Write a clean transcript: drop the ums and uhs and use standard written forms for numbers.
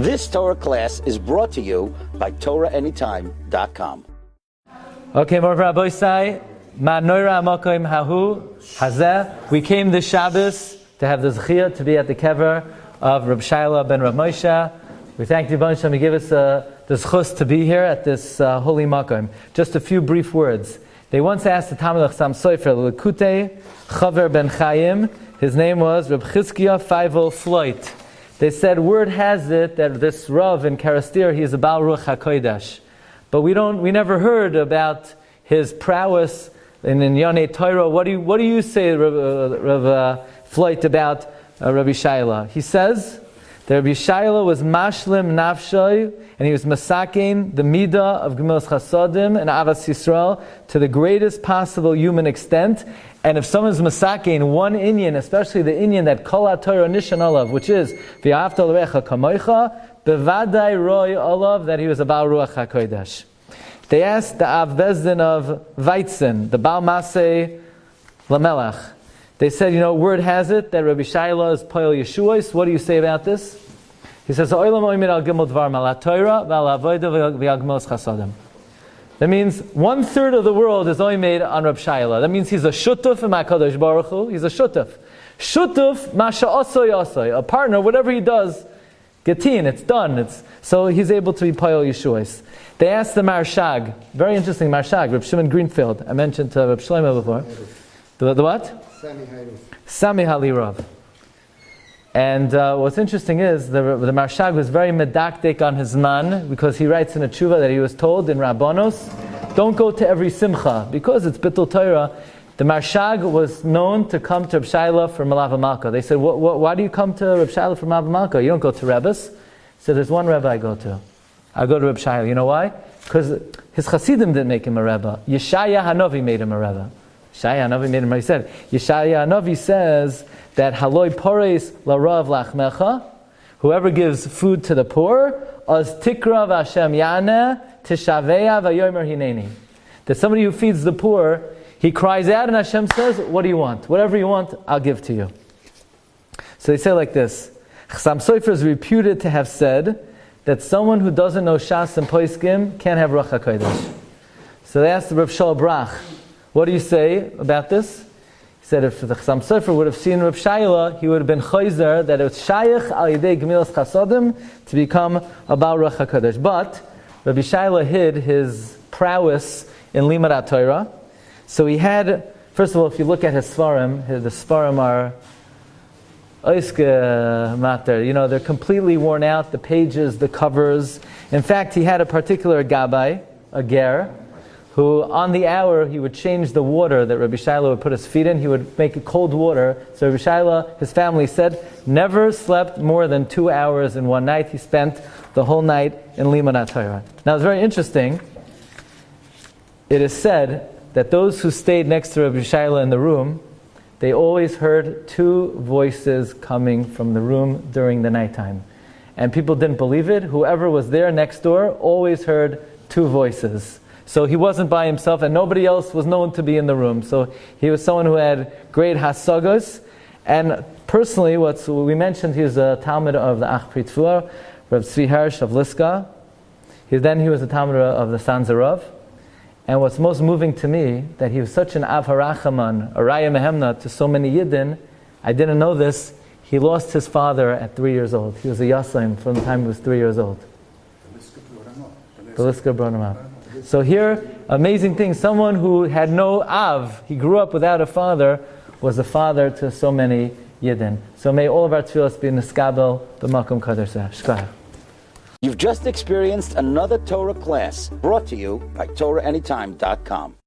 This Torah class is brought to you by TorahAnytime.com. Okay, Mor Rabbi Sai, Ma Noira Makom Hahu Hazeh. We came this Shabbos to have the Zechiyah to be at the Kever of Rabbi Shayal'e ben Rabbi Moshe. We thank the Rebbeinu Shalom to give us the zchus to be here at this holy makom. Just a few brief words. They once asked the Talmud Chasam Sofer Lekutei Chaver ben Chaim. His name was Reb Chizkiah Feivel Floyd. They said, word has it that this Rav in Kerestir, he is a Baal Ruach HaKodesh. But we never heard about his prowess in Yonei Torah. What do you say, Rav Floyd, about Rabbi Shayal'e? He says that Rabbi Shayal'e was mashlim nafshay, and he was masakein the midah of Gemilas Chasadim and Avas Yisrael to the greatest possible human extent. And if someone's masakein one inyan, especially the inyan that kol haTorah nishan olav, which is v'ahavta l'recha kamoicha, bevadai roy olav, that he was a Baal Ruach HaKodesh. They asked the Av Bezdin of Weizen, the Baal Masei Lamelach. They said, word has it that Rabbi Shayal'e is Poel Yeshuos. What do you say about this? He says, that means 1/3 of the world is only made on Rabbi Shayal'e. That means he's a shutuf in HaKadosh Baruch Hu. He's a shutuf. Shutuf, masha osoy osoy. A partner, whatever he does, getin, it's done. So he's able to be Poel Yeshuos. They asked the Marshag, very interesting Marshag, Reb Shimon Greenfield. I mentioned to Reb Shlomo before. The what? Sami Halirav. And what's interesting is the Marshag was very medakdek on his man, because he writes in a tshuva that he was told in Rabbanos, don't go to every simcha, because it's Bittul Torah. The Marshag was known to come to Reb Shayal'e for Malav Malka. They said, why do you come to Reb Shayal'e for Malav Malka? You don't go to Rebbes. He said, there's one Rebbe I go to. I go to Reb Shayal'e. You know why? Because his Hasidim didn't make him a Rebbe. Yeshaya Hanavi made him a Rebbe. Yeshaya Hanavi made him. He said, Yeshaya Hanavi says that haloi pores larav lachmecha, whoever gives food to the poor, az tikra v'Hashem yaneh tishaveya v'yomer hineni. That somebody who feeds the poor, he cries out and Hashem says, what do you want? Whatever you want, I'll give to you. So they say like this. Chasam Sofer is reputed to have said that someone who doesn't know Shas and Poskim can't have Ruach HaKodesh. So they asked the Rav Shol Brach, what do you say about this? He said if the Chasam Sofer would have seen Reb Shayal'e, he would have been chayzer that it's shayach al yidei Gemilas Chasadim to become a Baal Ruach HaKodesh. But Rabbi Shayal'e hid his prowess in Limud Torah. So he had, first of all, if you look at his Svarim, the Svarim are oiske mater, they're completely worn out, the pages, the covers. In fact, he had a particular gabai, a ger, who on the hour he would change the water that Rabbi Shayal'e would put his feet in. He would make it cold water. So Rabbi Shayal'e, his family said, never slept more than 2 hours in one night. He spent the whole night in Limud Torah. Now it's very interesting. It is said that those who stayed next to Rabbi Shayal'e in the room, they always heard 2 voices coming from the room during the nighttime. And people didn't believe it. Whoever was there next door always heard 2 voices. So he wasn't by himself, and nobody else was known to be in the room. So he was someone who had great hasagos. And personally, what we mentioned, he was a Talmud of the Ach Pritfuar, Rav Tzvi Hirsch of Liska. Then he was a Talmud of the Sanzarav. And what's most moving to me, that he was such an Av Harachaman, a Raya Mehemna to so many Yidden. I didn't know this. He lost his father at 3 years old. He was a Yasaim from the time he was 3 years old. The Liska brought him up. So here, amazing thing, someone who had no Av, he grew up without a father, was a father to so many Yidden. So may all of our tefillos be neskabel b'makom kadosh. Shkach. You've just experienced another Torah class brought to you by TorahAnytime.com.